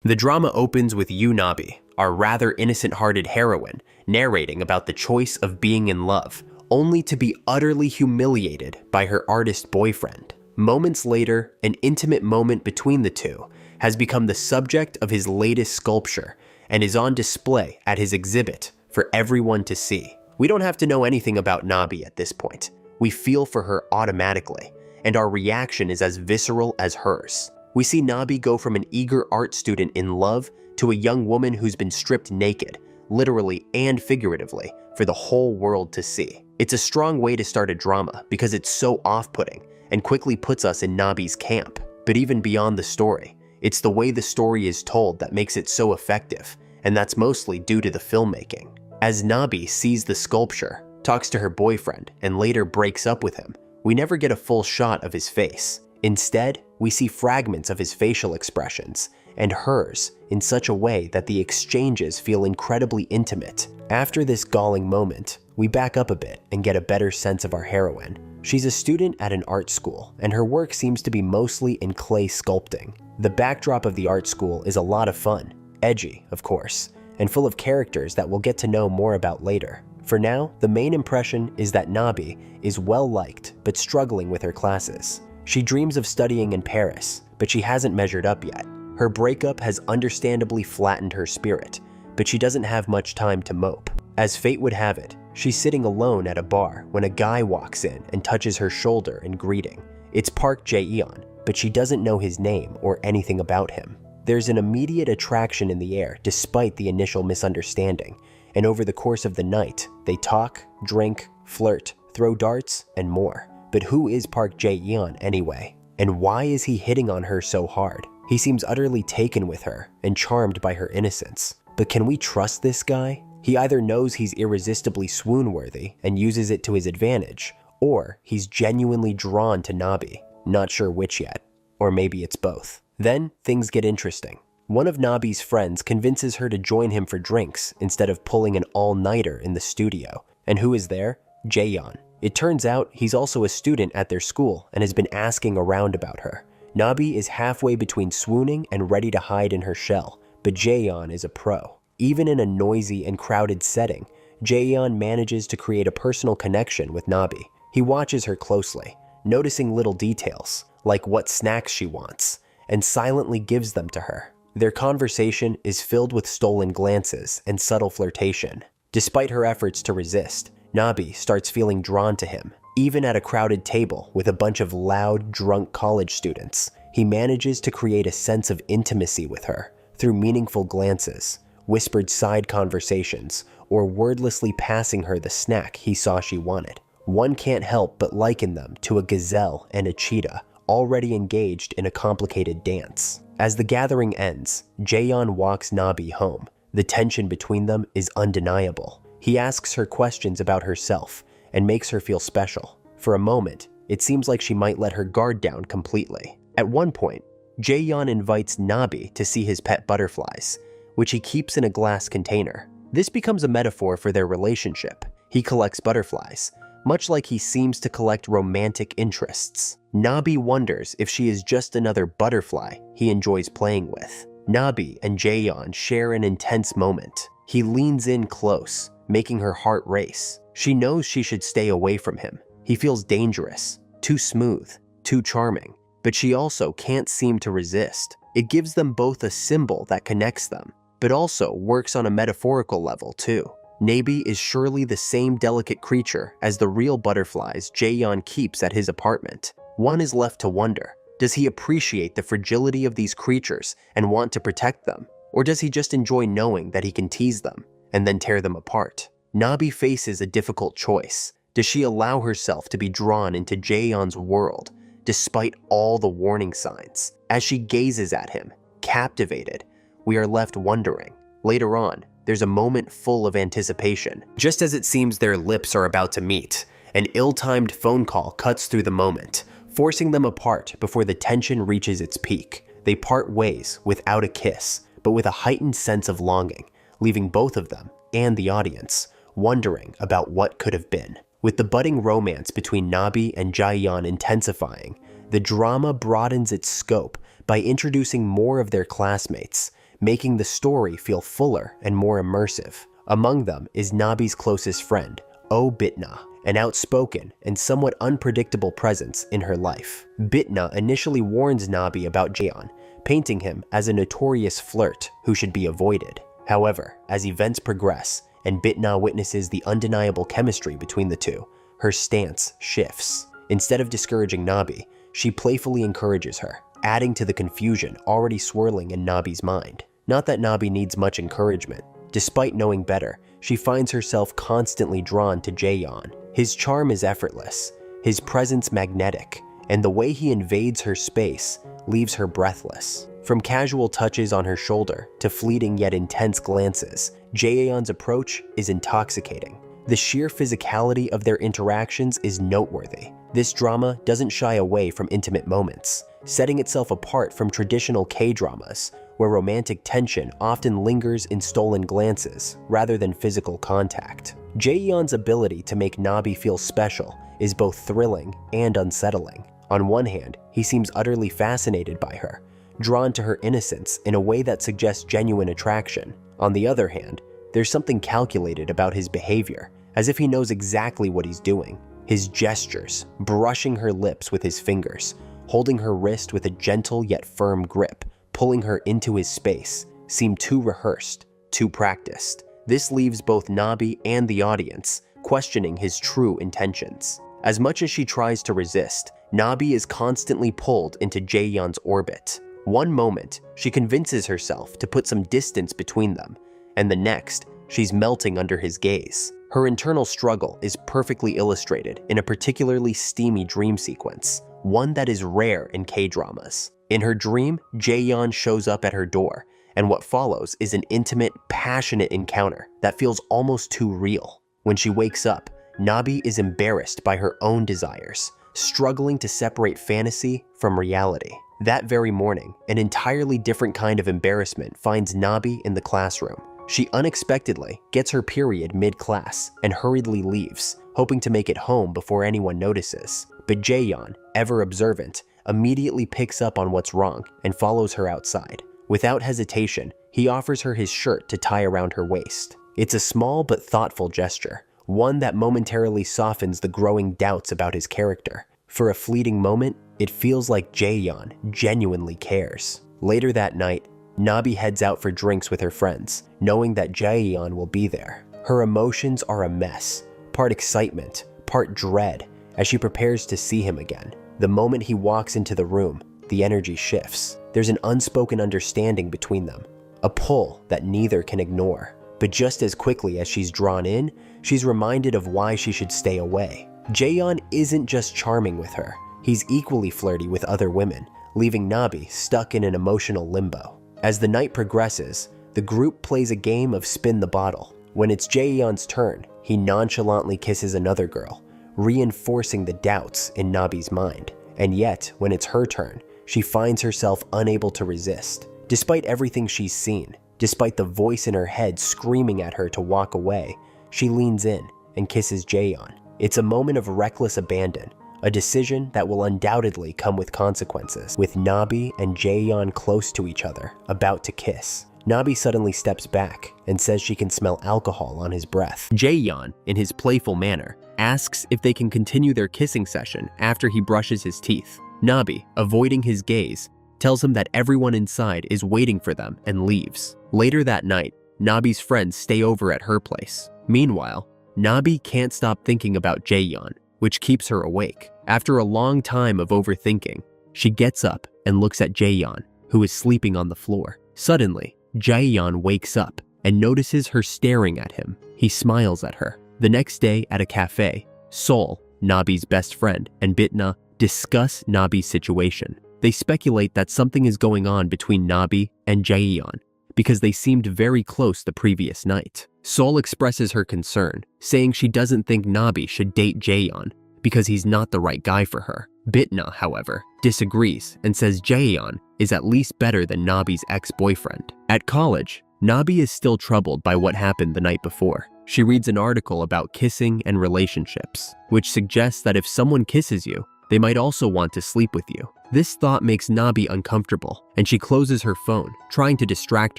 The drama opens with Nabi, our rather innocent-hearted heroine, narrating about the choice of being in love, only to be utterly humiliated by her artist boyfriend. Moments later, an intimate moment between the two has become the subject of his latest sculpture and is on display at his exhibit for everyone to see. We don't have to know anything about Nabi at this point. We feel for her automatically, and our reaction is as visceral as hers. We see Nabi go from an eager art student in love to a young woman who's been stripped naked, literally and figuratively, for the whole world to see. It's a strong way to start a drama because it's so off-putting and quickly puts us in Nabi's camp. But even beyond the story, it's the way the story is told that makes it so effective, and that's mostly due to the filmmaking. As Nabi sees the sculpture, talks to her boyfriend, and later breaks up with him, we never get a full shot of his face. Instead, we see fragments of his facial expressions and hers in such a way that the exchanges feel incredibly intimate. After this galling moment, we back up a bit and get a better sense of our heroine. She's a student at an art school, and her work seems to be mostly in clay sculpting. The backdrop of the art school is a lot of fun, edgy, of course, and full of characters that we'll get to know more about later. For now, the main impression is that Nabi is well-liked but struggling with her classes. She dreams of studying in Paris, but she hasn't measured up yet. Her breakup has understandably flattened her spirit, but she doesn't have much time to mope. As fate would have it, she's sitting alone at a bar when a guy walks in and touches her shoulder in greeting. It's Park Jae-yeon, but she doesn't know his name or anything about him. There's an immediate attraction in the air despite the initial misunderstanding, and over the course of the night, they talk, drink, flirt, throw darts, and more. But who is Park Jae-yeon anyway? And why is he hitting on her so hard? He seems utterly taken with her and charmed by her innocence. But can we trust this guy? He either knows he's irresistibly swoon-worthy and uses it to his advantage, or he's genuinely drawn to Nabi, not sure which yet. Or maybe it's both. Then things get interesting. One of Nabi's friends convinces her to join him for drinks instead of pulling an all-nighter in the studio. And who is there? Jaeyeon. It turns out he's also a student at their school and has been asking around about her. Nabi is halfway between swooning and ready to hide in her shell, but Jaeyeon is a pro. Even in a noisy and crowded setting, Jaeyeon manages to create a personal connection with Nabi. He watches her closely, noticing little details, like what snacks she wants, and silently gives them to her. Their conversation is filled with stolen glances and subtle flirtation. Despite her efforts to resist, Nabi starts feeling drawn to him. Even at a crowded table with a bunch of loud, drunk college students, he manages to create a sense of intimacy with her through meaningful glances, whispered side conversations, or wordlessly passing her the snack he saw she wanted. One can't help but liken them to a gazelle and a cheetah, already engaged in a complicated dance. As the gathering ends, Jaeyeon walks Nabi home. The tension between them is undeniable. He asks her questions about herself and makes her feel special. For a moment, it seems like she might let her guard down completely. At one point, Jaeyeon invites Nabi to see his pet butterflies, which he keeps in a glass container. This becomes a metaphor for their relationship. He collects butterflies, much like he seems to collect romantic interests. Nabi wonders if she is just another butterfly he enjoys playing with. Nabi and Jaeyeon share an intense moment. He leans in close, making her heart race. She knows she should stay away from him. He feels dangerous, too smooth, too charming, but she also can't seem to resist. It gives them both a symbol that connects them, but also works on a metaphorical level too. Nabi is surely the same delicate creature as the real butterflies Jaeyeon keeps at his apartment. One is left to wonder, does he appreciate the fragility of these creatures and want to protect them? Or does he just enjoy knowing that he can tease them and then tear them apart? Nabi faces a difficult choice. Does she allow herself to be drawn into Jaeyeon's world, despite all the warning signs? As she gazes at him, captivated, we are left wondering. Later on, there's a moment full of anticipation. Just as it seems their lips are about to meet, an ill-timed phone call cuts through the moment, forcing them apart before the tension reaches its peak. They part ways without a kiss, but with a heightened sense of longing, leaving both of them and the audience wondering about what could have been. With the budding romance between Nabi and Jaeyeon intensifying, the drama broadens its scope by introducing more of their classmates, making the story feel fuller and more immersive. Among them is Nabi's closest friend, Bitna, an outspoken and somewhat unpredictable presence in her life. Bitna initially warns Nabi about Jaeyeon, painting him as a notorious flirt who should be avoided. However, as events progress and Bitna witnesses the undeniable chemistry between the two, her stance shifts. Instead of discouraging Nabi, she playfully encourages her, adding to the confusion already swirling in Nabi's mind. Not that Nabi needs much encouragement. Despite knowing better, she finds herself constantly drawn to Jaeyeon. His charm is effortless, his presence magnetic, and the way he invades her space leaves her breathless. From casual touches on her shoulder to fleeting yet intense glances, Jaeyeon's approach is intoxicating. The sheer physicality of their interactions is noteworthy. This drama doesn't shy away from intimate moments, setting itself apart from traditional K-dramas, where romantic tension often lingers in stolen glances rather than physical contact. Jaeyeon's ability to make Nabi feel special is both thrilling and unsettling. On one hand, he seems utterly fascinated by her, drawn to her innocence in a way that suggests genuine attraction. On the other hand, there's something calculated about his behavior, as if he knows exactly what he's doing. His gestures, brushing her lips with his fingers, holding her wrist with a gentle yet firm grip, pulling her into his space, seem too rehearsed, too practiced. This leaves both Nabi and the audience questioning his true intentions. As much as she tries to resist, Nabi is constantly pulled into Jaeyeon's orbit. One moment, she convinces herself to put some distance between them, and the next, she's melting under his gaze. Her internal struggle is perfectly illustrated in a particularly steamy dream sequence, one that is rare in K-dramas. In her dream, Jaeyeon shows up at her door, and what follows is an intimate, passionate encounter that feels almost too real. When she wakes up, Nabi is embarrassed by her own desires, struggling to separate fantasy from reality. That very morning, an entirely different kind of embarrassment finds Nabi in the classroom. She unexpectedly gets her period mid-class and hurriedly leaves, hoping to make it home before anyone notices. But Jaeyeon, ever observant, immediately picks up on what's wrong and follows her outside. Without hesitation, he offers her his shirt to tie around her waist. It's a small but thoughtful gesture, one that momentarily softens the growing doubts about his character. For a fleeting moment, it feels like Jaeyeon genuinely cares. Later that night, Nabi heads out for drinks with her friends, knowing that Jaeyeon will be there. Her emotions are a mess, part excitement, part dread, as she prepares to see him again. The moment he walks into the room, the energy shifts. There's an unspoken understanding between them, a pull that neither can ignore. But just as quickly as she's drawn in, she's reminded of why she should stay away. Jaeyeon isn't just charming with her, he's equally flirty with other women, leaving Nabi stuck in an emotional limbo. As the night progresses, the group plays a game of spin the bottle. When it's Jaeyeon's turn, he nonchalantly kisses another girl, reinforcing the doubts in Nabi's mind. And yet, when it's her turn, she finds herself unable to resist. Despite everything she's seen, despite the voice in her head screaming at her to walk away, she leans in and kisses Jaeyeon. It's a moment of reckless abandon, a decision that will undoubtedly come with consequences. With Nabi and Jaeyeon close to each other, about to kiss, Nabi suddenly steps back and says she can smell alcohol on his breath. Jaeyeon, in his playful manner, asks if they can continue their kissing session after he brushes his teeth. Nabi, avoiding his gaze, tells him that everyone inside is waiting for them and leaves. Later that night, Nabi's friends stay over at her place. Meanwhile, Nabi can't stop thinking about Jaeyeon, which keeps her awake. After a long time of overthinking, she gets up and looks at Jaeyeon, who is sleeping on the floor. Suddenly, Jaeyeon wakes up and notices her staring at him. He smiles at her. The next day at a cafe, Sol, Nabi's best friend, and Bitna discuss Nabi's situation. They speculate that something is going on between Nabi and Jaeyeon because they seemed very close the previous night. Sol expresses her concern, saying she doesn't think Nabi should date Jaeyeon because he's not the right guy for her. Bitna, however, disagrees and says Jaeyeon is at least better than Nabi's ex-boyfriend. At college, Nabi is still troubled by what happened the night before. She reads an article about kissing and relationships, which suggests that if someone kisses you, they might also want to sleep with you. This thought makes Nabi uncomfortable, and she closes her phone, trying to distract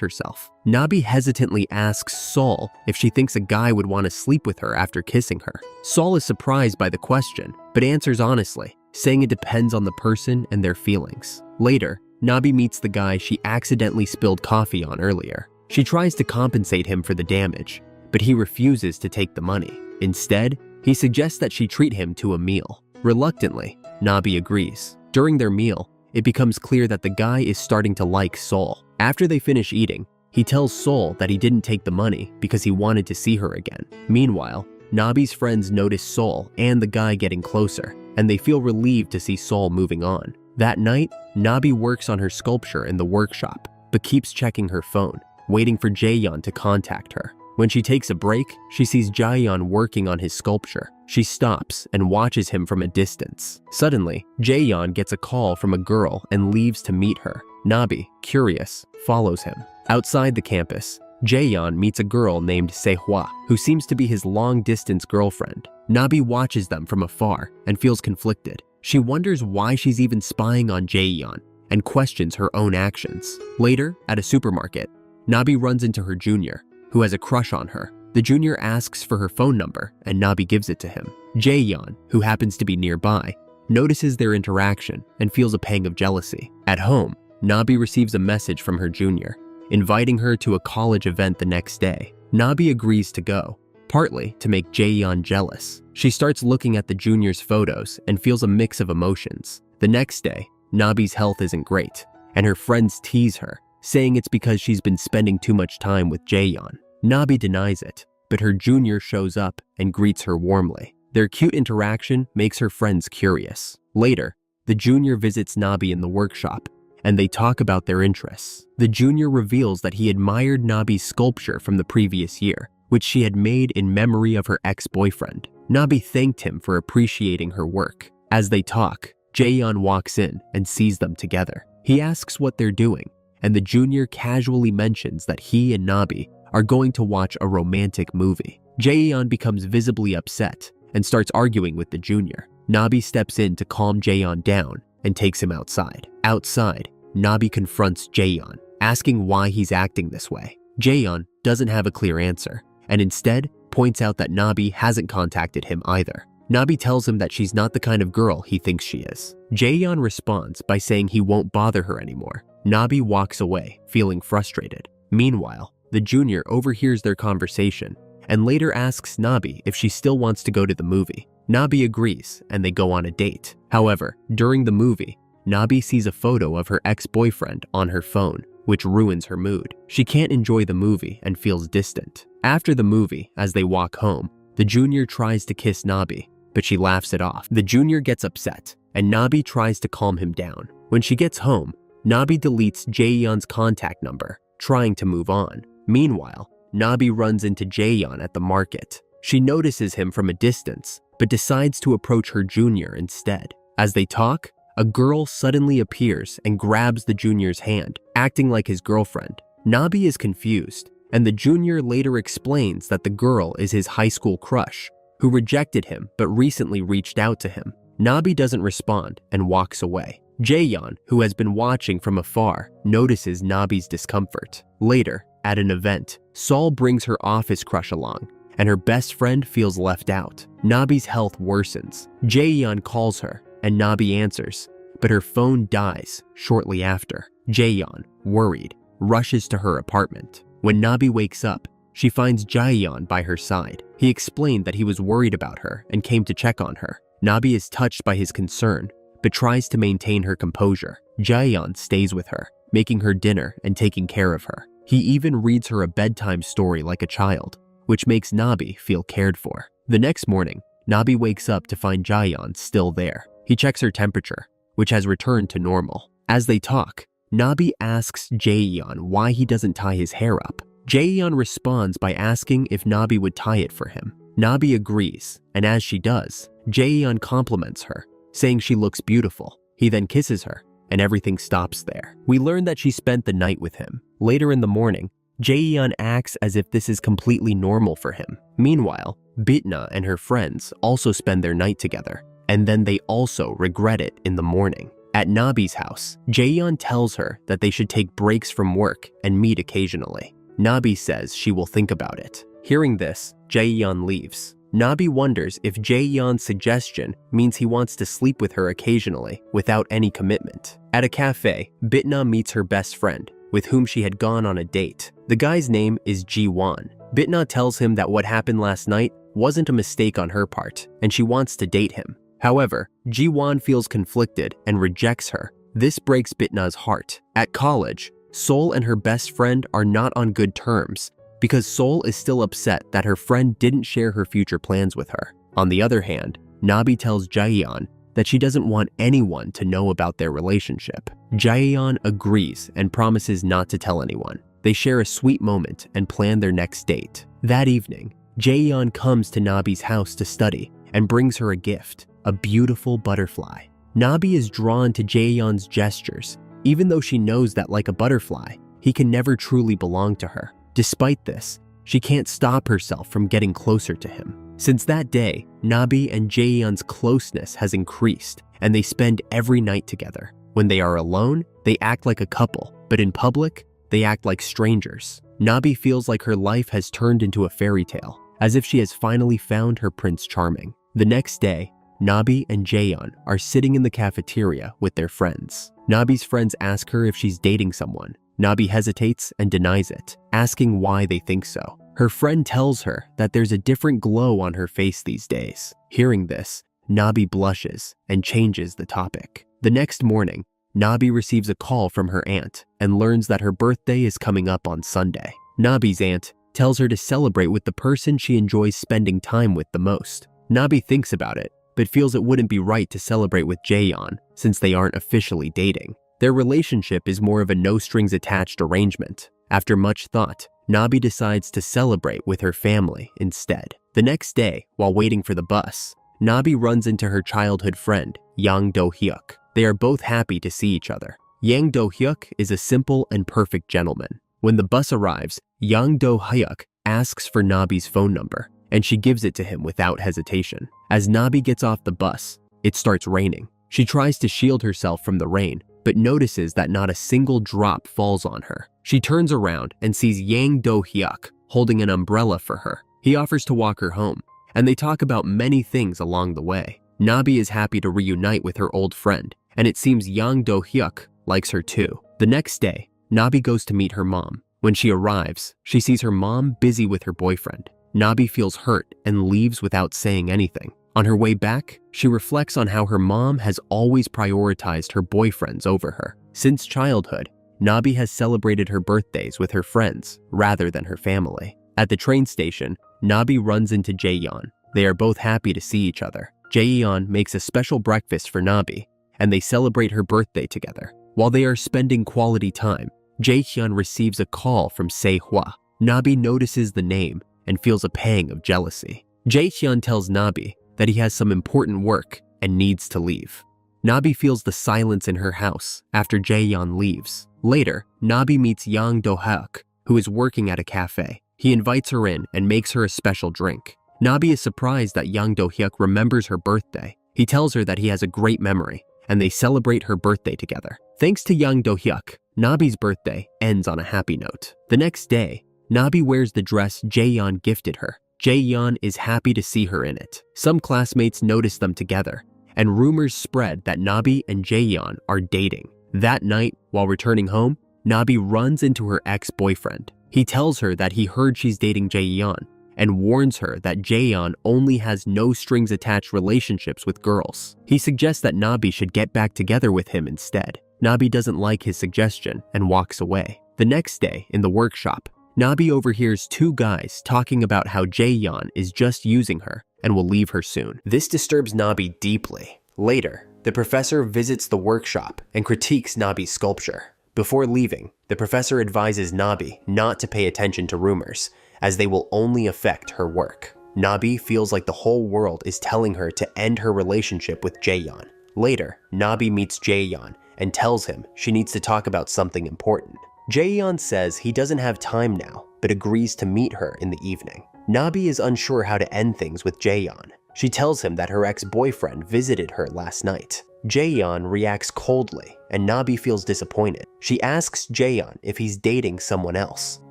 herself. Nabi hesitantly asks Sol if she thinks a guy would want to sleep with her after kissing her. Sol is surprised by the question, but answers honestly, saying it depends on the person and their feelings. Later, Nabi meets the guy she accidentally spilled coffee on earlier. She tries to compensate him for the damage, but he refuses to take the money. Instead, he suggests that she treat him to a meal. Reluctantly, Nabi agrees. During their meal, it becomes clear that the guy is starting to like Sol. After they finish eating, he tells Sol that he didn't take the money because he wanted to see her again. Meanwhile, Nabi's friends notice Sol and the guy getting closer, and they feel relieved to see Sol moving on. That night, Nabi works on her sculpture in the workshop, but keeps checking her phone, waiting for Jaeyeon to contact her. When she takes a break, she sees Jaeyeon working on his sculpture. She stops and watches him from a distance. Suddenly, Jaeyeon gets a call from a girl and leaves to meet her. Nabi, curious, follows him. Outside the campus, Jaeyeon meets a girl named Sehwa, who seems to be his long-distance girlfriend. Nabi watches them from afar and feels conflicted. She wonders why she's even spying on Jaeyeon and questions her own actions. Later, at a supermarket, Nabi runs into her junior, who has a crush on her. The junior asks for her phone number, and Nabi gives it to him. Jaeyeon, who happens to be nearby, notices their interaction and feels a pang of jealousy. At home, Nabi receives a message from her junior, inviting her to a college event the next day. Nabi agrees to go, partly to make Jaeyeon jealous. She starts looking at the junior's photos and feels a mix of emotions. The next day, Nabi's health isn't great, and her friends tease her, saying it's because she's been spending too much time with Jaeyeon. Nabi denies it, but her junior shows up and greets her warmly. Their cute interaction makes her friends curious. Later, the junior visits Nabi in the workshop, and they talk about their interests. The junior reveals that he admired Nabi's sculpture from the previous year, which she had made in memory of her ex-boyfriend. Nabi thanked him for appreciating her work. As they talk, Jaeyeon walks in and sees them together. He asks what they're doing, and the junior casually mentions that he and Nabi are going to watch a romantic movie. Jaeyeon becomes visibly upset and starts arguing with the junior. Nabi steps in to calm Jaeyeon down and takes him outside. Outside, Nabi confronts Jaeyeon, asking why he's acting this way. Jaeyeon doesn't have a clear answer, and instead points out that Nabi hasn't contacted him either. Nabi tells him that she's not the kind of girl he thinks she is. Jaeyeon responds by saying he won't bother her anymore. Nabi walks away, feeling frustrated. Meanwhile, the junior overhears their conversation and later asks Nabi if she still wants to go to the movie. Nabi agrees, and they go on a date. However, during the movie, Nabi sees a photo of her ex-boyfriend on her phone, which ruins her mood. She can't enjoy the movie and feels distant. After the movie, as they walk home, the junior tries to kiss Nabi, but she laughs it off. The junior gets upset, and Nabi tries to calm him down. When she gets home, Nabi deletes Jaeyeon's contact number, trying to move on. Meanwhile, Nabi runs into Jaeyeon at the market. She notices him from a distance, but decides to approach her junior instead. As they talk, a girl suddenly appears and grabs the junior's hand, acting like his girlfriend. Nabi is confused, and the junior later explains that the girl is his high school crush, who rejected him but recently reached out to him. Nabi doesn't respond and walks away. Jaeyeon, who has been watching from afar, notices Nabi's discomfort. Later, at an event, Sol brings her office crush along, and her best friend feels left out. Nabi's health worsens. Jaeyeon calls her, and Nabi answers, but her phone dies shortly after. Jaeyeon, worried, rushes to her apartment. When Nabi wakes up, she finds Jaeyeon by her side. He explained that he was worried about her and came to check on her. Nabi is touched by his concern, but tries to maintain her composure. Jaeyeon stays with her, making her dinner and taking care of her. He even reads her a bedtime story like a child, which makes Nabi feel cared for. The next morning, Nabi wakes up to find Jaeyeon still there. He checks her temperature, which has returned to normal. As they talk, Nabi asks Jaeyeon why he doesn't tie his hair up. Jaeyeon responds by asking if Nabi would tie it for him. Nabi agrees, and as she does, Jaeyeon compliments her, saying she looks beautiful. He then kisses her, and everything stops there. We learn that she spent the night with him. Later in the morning, Jaeyeon acts as if this is completely normal for him. Meanwhile, Bitna and her friends also spend their night together, and then they also regret it in the morning. At Nabi's house, Jaeyeon tells her that they should take breaks from work and meet occasionally. Nabi says she will think about it. Hearing this, Jaeyeon leaves. Nabi wonders if Jaeyeon's suggestion means he wants to sleep with her occasionally without any commitment. At a cafe, Bitna meets her best friend, with whom she had gone on a date. The guy's name is Ji-won. Bitna tells him that what happened last night wasn't a mistake on her part, and she wants to date him. However, Ji-won feels conflicted and rejects her. This breaks Bitna's heart. At college, Sol and her best friend are not on good terms because Sol is still upset that her friend didn't share her future plans with her. On the other hand, Nabi tells Jaeyeon that she doesn't want anyone to know about their relationship. Jaeyeon agrees and promises not to tell anyone. They share a sweet moment and plan their next date. That evening, Jaeyeon comes to Nabi's house to study and brings her a gift, a beautiful butterfly. Nabi is drawn to Jaeyeon's gestures, even though she knows that like a butterfly, he can never truly belong to her. Despite this, she can't stop herself from getting closer to him. Since that day, Nabi and Jaeyeon's closeness has increased, and they spend every night together. When they are alone, they act like a couple, but in public, they act like strangers. Nabi feels like her life has turned into a fairy tale, as if she has finally found her Prince Charming. The next day, Nabi and Jaeyeon are sitting in the cafeteria with their friends. Nabi's friends ask her if she's dating someone. Nabi hesitates and denies it, asking why they think so. Her friend tells her that there's a different glow on her face these days. Hearing this, Nabi blushes and changes the topic. The next morning, Nabi receives a call from her aunt and learns that her birthday is coming up on Sunday. Nabi's aunt tells her to celebrate with the person she enjoys spending time with the most. Nabi thinks about it, but feels it wouldn't be right to celebrate with Jaeyeon since they aren't officially dating. Their relationship is more of a no-strings-attached arrangement. After much thought, Nabi decides to celebrate with her family instead. The next day, while waiting for the bus, Nabi runs into her childhood friend, Yang Do-hyuk. They are both happy to see each other. Yang Do-hyuk is a simple and perfect gentleman. When the bus arrives, Yang Do-hyuk asks for Nabi's phone number, and she gives it to him without hesitation. As Nabi gets off the bus, it starts raining. She tries to shield herself from the rain, but notices that not a single drop falls on her. She turns around and sees Yang Do-hyuk holding an umbrella for her. He offers to walk her home, and they talk about many things along the way. Nabi is happy to reunite with her old friend, and it seems Yang Do-hyuk likes her too. The next day, Nabi goes to meet her mom. When she arrives, she sees her mom busy with her boyfriend. Nabi feels hurt and leaves without saying anything. On her way back, she reflects on how her mom has always prioritized her boyfriends over her. Since childhood, Nabi has celebrated her birthdays with her friends rather than her family. At the train station, Nabi runs into Jaeyeon. They are both happy to see each other. Jaeyeon makes a special breakfast for Nabi, and they celebrate her birthday together. While they are spending quality time, Jaehyun receives a call from Se-hwa. Nabi notices the name and feels a pang of jealousy. Jaehyun tells Nabi that he has some important work and needs to leave. Nabi feels the silence in her house after Jaeyeon leaves. Later, Nabi meets Yang Do-hyuk, who is working at a cafe. He invites her in and makes her a special drink. Nabi is surprised that Yang Do-hyuk remembers her birthday. He tells her that he has a great memory, and they celebrate her birthday together. Thanks to Yang Do-hyuk, Nabi's birthday ends on a happy note. The next day, Nabi wears the dress Jaeyeon gifted her. Jaeyeon is happy to see her in it. Some classmates notice them together, and rumors spread that Nabi and Jaeyeon are dating. That night, while returning home, Nabi runs into her ex-boyfriend. He tells her that he heard she's dating Jaeyeon and warns her that Jaeyeon only has no-strings-attached relationships with girls. He suggests that Nabi should get back together with him instead. Nabi doesn't like his suggestion and walks away. The next day, in the workshop, Nabi overhears two guys talking about how Jaeyeon is just using her and will leave her soon. This disturbs Nabi deeply. Later, the professor visits the workshop and critiques Nabi's sculpture. Before leaving, the professor advises Nabi not to pay attention to rumors, as they will only affect her work. Nabi feels like the whole world is telling her to end her relationship with Jaeyeon. Later, Nabi meets Jaeyeon and tells him she needs to talk about something important. Jaeyeon says he doesn't have time now, but agrees to meet her in the evening. Nabi is unsure how to end things with Jaeyeon. She tells him that her ex-boyfriend visited her last night. Jaeyeon reacts coldly, and Nabi feels disappointed. She asks Jaeyeon if he's dating someone else.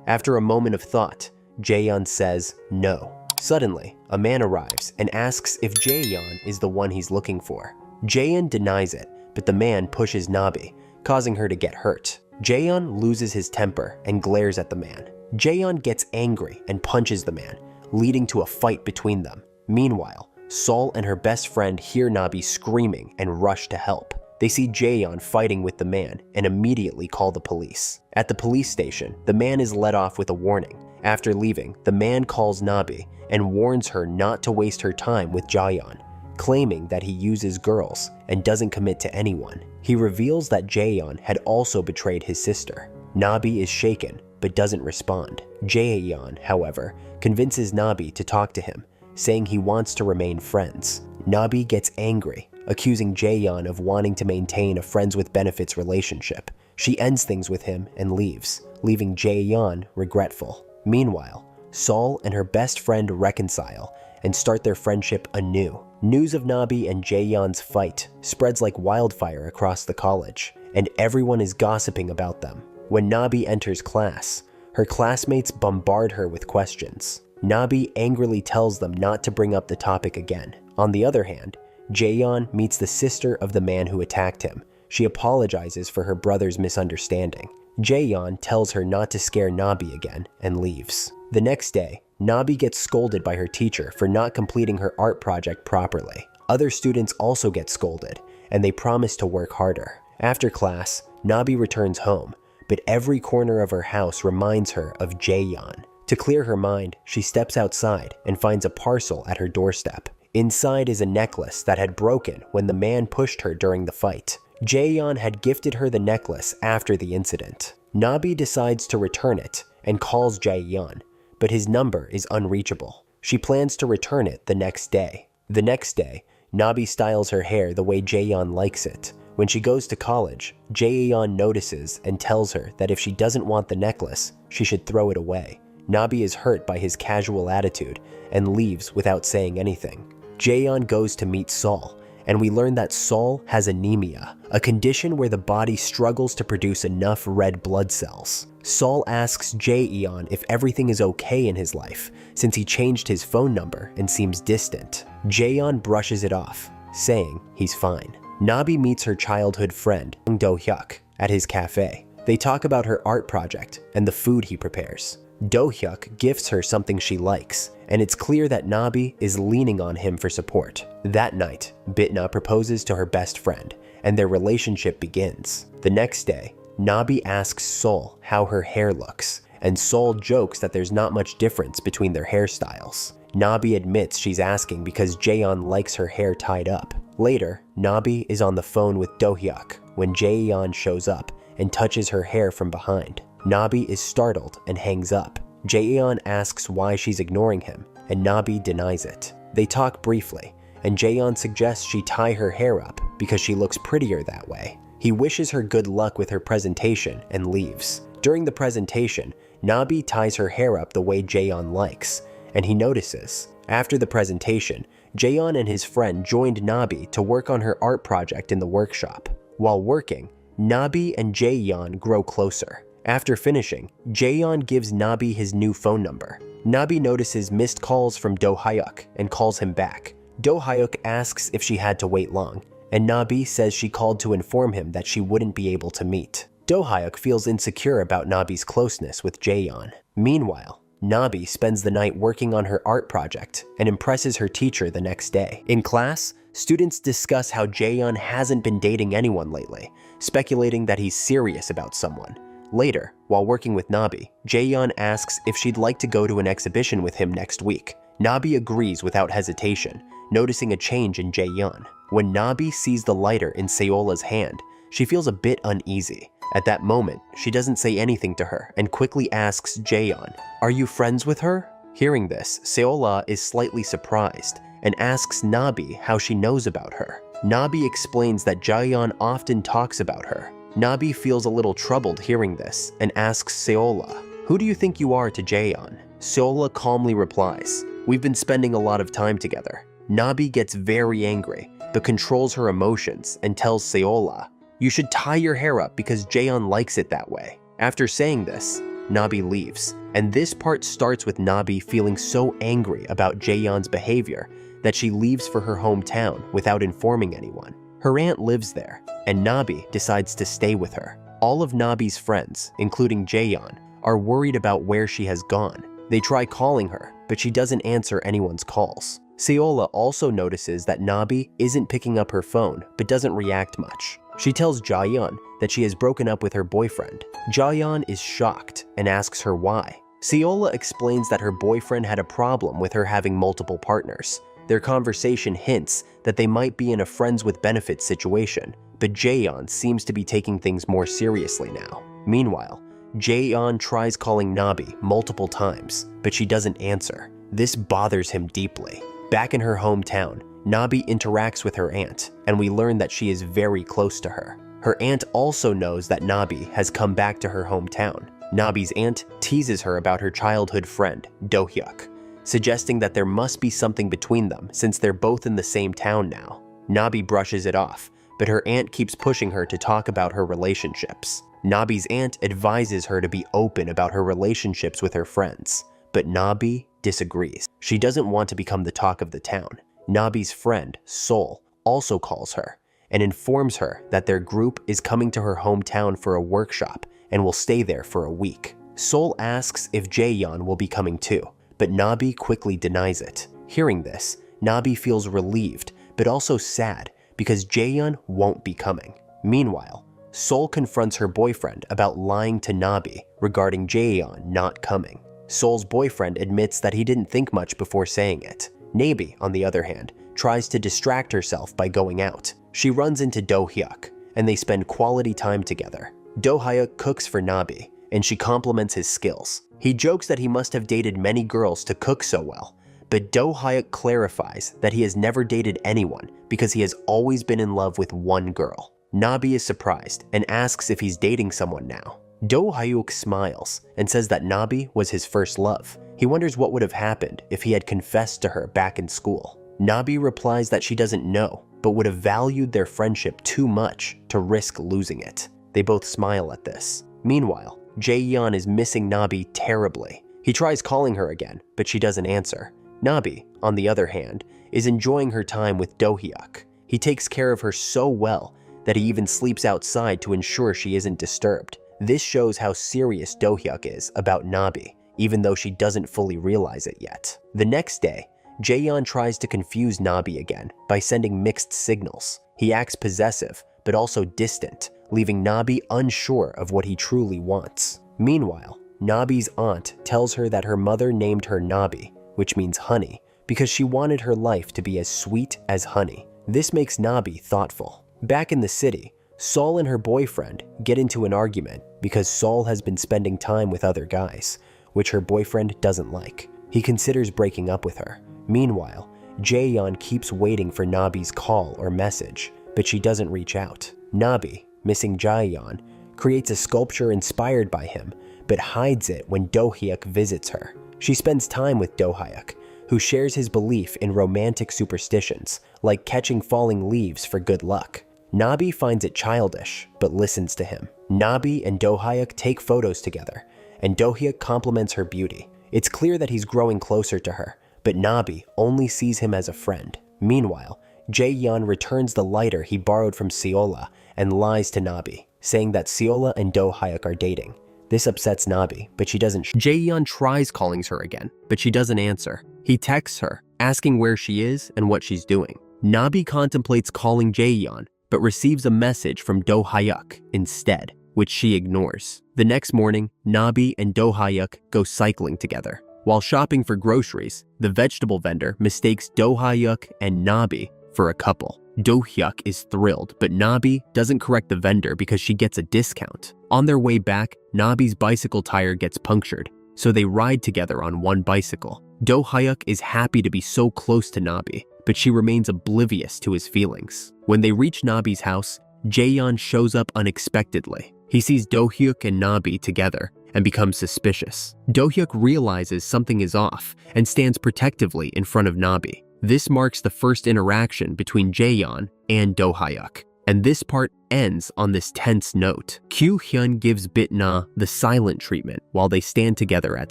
After a moment of thought, Jaeyeon says no. Suddenly, a man arrives and asks if Jaeyeon is the one he's looking for. Jaeyeon denies it, but the man pushes Nabi, causing her to get hurt. Jaeyeon loses his temper and glares at the man. Jaeyeon gets angry and punches the man, leading to a fight between them. Meanwhile, Sol and her best friend hear Nabi screaming and rush to help. They see Jaeyeon fighting with the man and immediately call the police. At the police station, the man is let off with a warning. After leaving, the man calls Nabi and warns her not to waste her time with Jaeyeon, claiming that he uses girls and doesn't commit to anyone. He reveals that Jaeyeon had also betrayed his sister. Nabi is shaken but doesn't respond. Jaeyeon, however, convinces Nabi to talk to him, saying he wants to remain friends. Nabi gets angry, accusing Jaeyeon of wanting to maintain a friends with benefits relationship. She ends things with him and leaves, leaving Jaeyeon regretful. Meanwhile, Sol and her best friend reconcile and start their friendship anew. News of Nabi and Jaeyeon's fight spreads like wildfire across the college, and everyone is gossiping about them. When Nabi enters class, her classmates bombard her with questions. Nabi angrily tells them not to bring up the topic again. On the other hand, Jaeyeon meets the sister of the man who attacked him. She apologizes for her brother's misunderstanding. Jaeyeon tells her not to scare Nabi again and leaves. The next day, Nabi gets scolded by her teacher for not completing her art project properly. Other students also get scolded, and they promise to work harder. After class, Nabi returns home, but every corner of her house reminds her of Jaeyeon. To clear her mind, she steps outside and finds a parcel at her doorstep. Inside is a necklace that had broken when the man pushed her during the fight. Jaeyeon had gifted her the necklace after the incident. Nabi decides to return it and calls Jaeyeon, but his number is unreachable. She plans to return it the next day. The next day, Nabi styles her hair the way Jaeyeon likes it. When she goes to college, Jaeyeon notices and tells her that if she doesn't want the necklace, she should throw it away. Nabi is hurt by his casual attitude and leaves without saying anything. Jaeyeon goes to meet Sol, and we learn that Sol has anemia, a condition where the body struggles to produce enough red blood cells. Sol asks Jaeyeon if everything is okay in his life, since he changed his phone number and seems distant. Jaeyeon brushes it off, saying he's fine. Nabi meets her childhood friend, Do-hyuk, at his cafe. They talk about her art project and the food he prepares. Do-hyuk gifts her something she likes, and it's clear that Nabi is leaning on him for support. That night, Bitna proposes to her best friend, and their relationship begins. The next day, Nabi asks Sol how her hair looks, and Sol jokes that there's not much difference between their hairstyles. Nabi admits she's asking because Jaeyeon likes her hair tied up. Later, Nabi is on the phone with Do-hyuk when Jaeyeon shows up and touches her hair from behind. Nabi is startled and hangs up. Jaeyeon asks why she's ignoring him, and Nabi denies it. They talk briefly, and Jaeyeon suggests she tie her hair up because she looks prettier that way. He wishes her good luck with her presentation and leaves. During the presentation, Nabi ties her hair up the way Jaeyeon likes, and he notices. After the presentation, Jaeyeon and his friend joined Nabi to work on her art project in the workshop. While working, Nabi and Jaeyeon grow closer. After finishing, Jaeyeon gives Nabi his new phone number. Nabi notices missed calls from Do-hyuk and calls him back. Do-hyuk asks if she had to wait long, and Nabi says she called to inform him that she wouldn't be able to meet. Do-hyuk feels insecure about Nabi's closeness with Jaeyeon. Meanwhile, Nabi spends the night working on her art project and impresses her teacher the next day. In class, students discuss how Jaeyeon hasn't been dating anyone lately, speculating that he's serious about someone. Later, while working with Nabi, Jaeyeon asks if she'd like to go to an exhibition with him next week. Nabi agrees without hesitation, noticing a change in Jaeyeon. When Nabi sees the lighter in Seola's hand, she feels a bit uneasy. At that moment, she doesn't say anything to her and quickly asks Jaeyeon, "Are you friends with her?" Hearing this, Seola is slightly surprised and asks Nabi how she knows about her. Nabi explains that Jaeyeon often talks about her. Nabi feels a little troubled hearing this and asks Seola, "Who do you think you are to Jaeyeon?" Seola calmly replies, "We've been spending a lot of time together. Nabi gets very angry, but controls her emotions and tells Seola, "You should tie your hair up because Jaeyeon likes it that way." After saying this, Nabi leaves, and this part starts with Nabi feeling so angry about Jaeyeon's behavior that she leaves for her hometown without informing anyone. Her aunt lives there, and Nabi decides to stay with her. All of Nabi's friends, including Jaeyeon, are worried about where she has gone. They try calling her, but she doesn't answer anyone's calls. Seola also notices that Nabi isn't picking up her phone but doesn't react much. She tells Jaeyeon that she has broken up with her boyfriend. Jaeyeon is shocked and asks her why. Seola explains that her boyfriend had a problem with her having multiple partners. Their conversation hints that they might be in a friends with benefits situation, but Jaeyeon seems to be taking things more seriously now. Meanwhile, Jaeyeon tries calling Nabi multiple times, but she doesn't answer. This bothers him deeply. Back in her hometown, Nabi interacts with her aunt, and we learn that she is very close to her. Her aunt also knows that Nabi has come back to her hometown. Nabi's aunt teases her about her childhood friend, Do-hyuk, suggesting that there must be something between them since they're both in the same town now. Nabi brushes it off, but her aunt keeps pushing her to talk about her relationships. Nabi's aunt advises her to be open about her relationships with her friends, but Nabi disagrees. She doesn't want to become the talk of the town. Nabi's friend, Sol, also calls her and informs her that their group is coming to her hometown for a workshop and will stay there for a week. Sol asks if Jaeyeon will be coming too, but Nabi quickly denies it. Hearing this, Nabi feels relieved but also sad because Jaeyeon won't be coming. Meanwhile, Sol confronts her boyfriend about lying to Nabi regarding Jaeyeon not coming. Sol's boyfriend admits that he didn't think much before saying it. Nabi, on the other hand, tries to distract herself by going out. She runs into Do-hyuk, and they spend quality time together. Do-hyuk cooks for Nabi, and she compliments his skills. He jokes that he must have dated many girls to cook so well, but Do-hyuk clarifies that he has never dated anyone because he has always been in love with one girl. Nabi is surprised and asks if he's dating someone now. Do-hyuk smiles and says that Nabi was his first love. He wonders what would have happened if he had confessed to her back in school. Nabi replies that she doesn't know, but would have valued their friendship too much to risk losing it. They both smile at this. Meanwhile, Jaeyeon is missing Nabi terribly. He tries calling her again, but she doesn't answer. Nabi, on the other hand, is enjoying her time with Do-hyuk. He takes care of her so well that he even sleeps outside to ensure she isn't disturbed. This shows how serious Do-hyuk is about Nabi, even though she doesn't fully realize it yet. The next day, Jaeyeon tries to confuse Nabi again by sending mixed signals. He acts possessive, but also distant, leaving Nabi unsure of what he truly wants. Meanwhile, Nabi's aunt tells her that her mother named her Nabi, which means honey, because she wanted her life to be as sweet as honey. This makes Nabi thoughtful. Back in the city, Sol and her boyfriend get into an argument because Sol has been spending time with other guys, which her boyfriend doesn't like. He considers breaking up with her. Meanwhile, Jaeyeon keeps waiting for Nabi's call or message, but she doesn't reach out. Nabi, missing Jaeyeon, creates a sculpture inspired by him, but hides it when Do-hyuk visits her. She spends time with Do-hyuk, who shares his belief in romantic superstitions, like catching falling leaves for good luck. Nabi finds it childish, but listens to him. Nabi and Do-hyuk take photos together, and Do-hyuk compliments her beauty. It's clear that he's growing closer to her, but Nabi only sees him as a friend. Meanwhile, Jaeyeon returns the lighter he borrowed from Seola and lies to Nabi, saying that Seola and Do-hyuk are dating. This upsets Nabi, but she doesn't. Jaeyeon tries calling her again, but she doesn't answer. He texts her, asking where she is and what she's doing. Nabi contemplates calling Jaeyeon, but receives a message from Do-hyuk instead, which she ignores. The next morning, Nabi and Do-hyuk go cycling together. While shopping for groceries, the vegetable vendor mistakes Do-hyuk and Nabi for a couple. Do-hyuk is thrilled, but Nabi doesn't correct the vendor because she gets a discount. On their way back, Nabi's bicycle tire gets punctured, so they ride together on one bicycle. Do-hyuk is happy to be so close to Nabi, but she remains oblivious to his feelings. When they reach Nabi's house, Jaeyeon shows up unexpectedly. He sees Do-hyuk and Nabi together and becomes suspicious. Do-hyuk realizes something is off and stands protectively in front of Nabi. This marks the first interaction between Jaeyeon and Do-hyuk, and this part ends on this tense note. Kyu-hyun gives Bitna the silent treatment while they stand together at